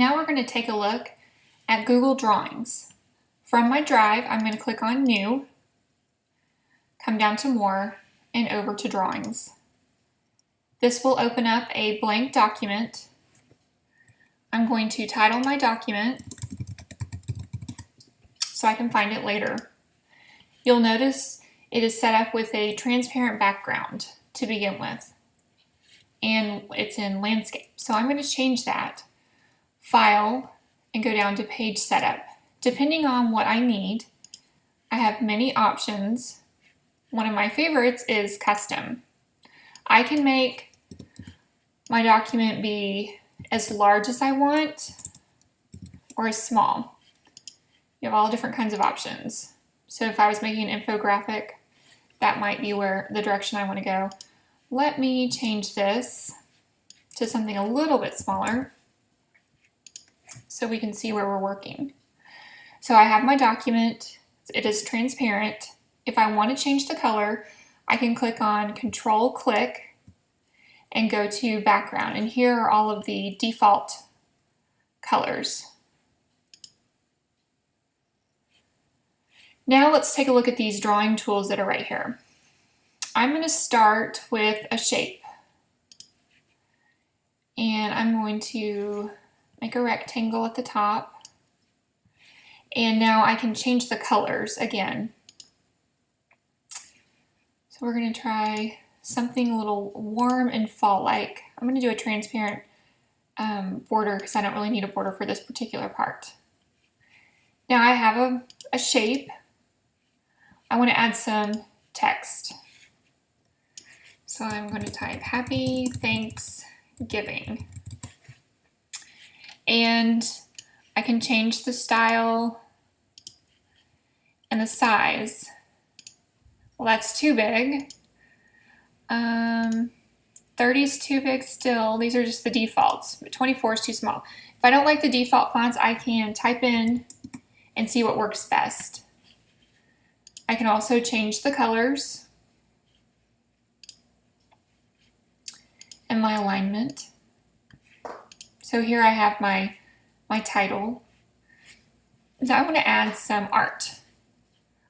Now we're going to take a look at Google Drawings. From my drive, I'm going to click on New, come down to More, and over to Drawings. This will open up a blank document. I'm going to title my document so I can find it later. You'll notice it is set up with a transparent background to begin with, and it's in landscape. So I'm going to change that, File, and go down to Page Setup. Depending on what I need, I have many options. One of my favorites is Custom. I can make my document be as large as I want or as small. You have all different kinds of options. So if I was making an infographic, that might be where the direction I want to go. Let me change this to something a little bit smaller so we can see where we're working. So I have my document. It is transparent. If I want to change the color, I can click on Control Click and go to Background. And here are all of the default colors. Now let's take a look at these drawing tools that are right here. I'm going to start with a shape. And I'm going to make a rectangle at the top. And now I can change the colors again. So we're going to try something a little warm and fall-like. I'm going to do a transparent border because I don't really need a border for this particular part. Now I have a shape. I want to add some text. So I'm going to type Happy Thanksgiving. And I can change the style and the size. Well, that's too big. 30 is too big still. These are just the defaults, but 24 is too small. If I don't like the default fonts, I can type in and see what works best. I can also change the colors and my alignment. So here I have my title. Now I want to add some art.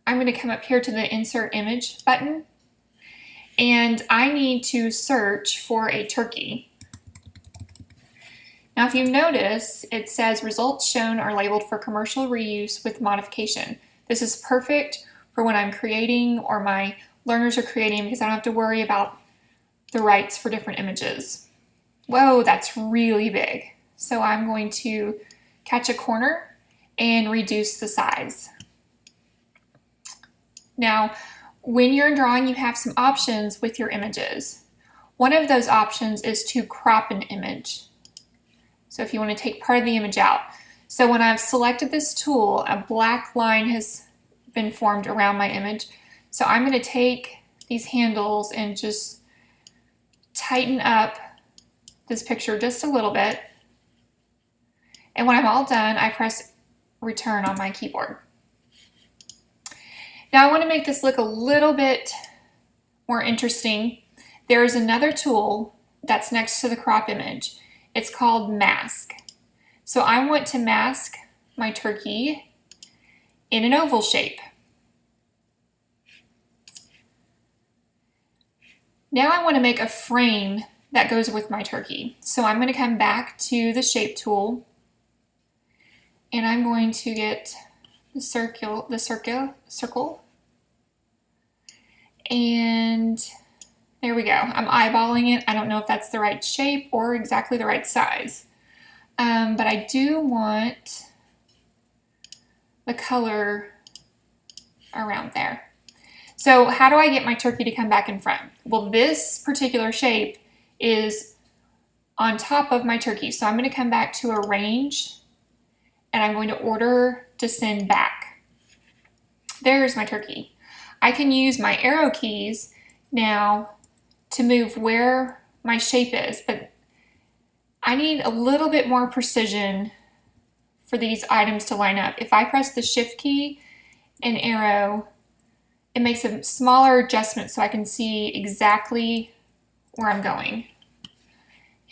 I'm going to come up here to the Insert Image button, and I need to search for a turkey. Now if you notice, it says results shown are labeled for commercial reuse with modification. This is perfect for when I'm creating or my learners are creating because I don't have to worry about the rights for different images. Whoa, that's really big. So I'm going to catch a corner and reduce the size. Now, when you're drawing, you have some options with your images. One of those options is to crop an image. So if you want to take part of the image out. So when I've selected this tool, a black line has been formed around my image. So I'm going to take these handles and just tighten up this picture just a little bit. And when I'm all done, I press Return on my keyboard. Now I want to make this look a little bit more interesting. There is another tool that's next to the crop image. It's called Mask. So I want to mask my turkey in an oval shape. Now I want to make a frame that goes with my turkey. So I'm going to come back to the Shape tool, and I'm going to get the circle, and there we go. I'm eyeballing it. I don't know if that's the right shape or exactly the right size, but I do want the color around there. So how do I get my turkey to come back in front? Well, this particular shape is on top of my turkey. So I'm going to come back to Arrange, and I'm going to order to send back. There's my turkey. I can use my arrow keys now to move where my shape is, but I need a little bit more precision for these items to line up. If I press the Shift key and arrow, it makes a smaller adjustment so I can see exactly where I'm going.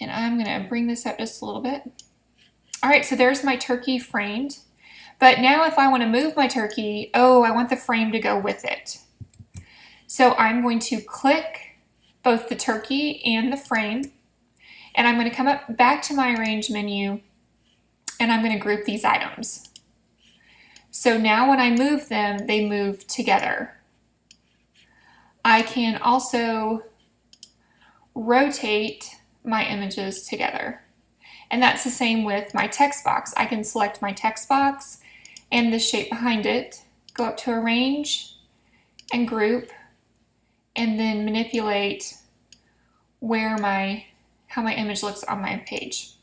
And I'm going to bring this up just a little bit. All right, so there's my turkey framed. But now if I want to move my turkey, oh, I want the frame to go with it. So I'm going to click both the turkey and the frame, and I'm going to come up back to my Arrange menu, and I'm going to group these items. So now when I move them, they move together. I can also rotate my images together. And that's the same with my text box. I can select my text box and the shape behind it, go up to Arrange and Group, and then manipulate how my image looks on my page.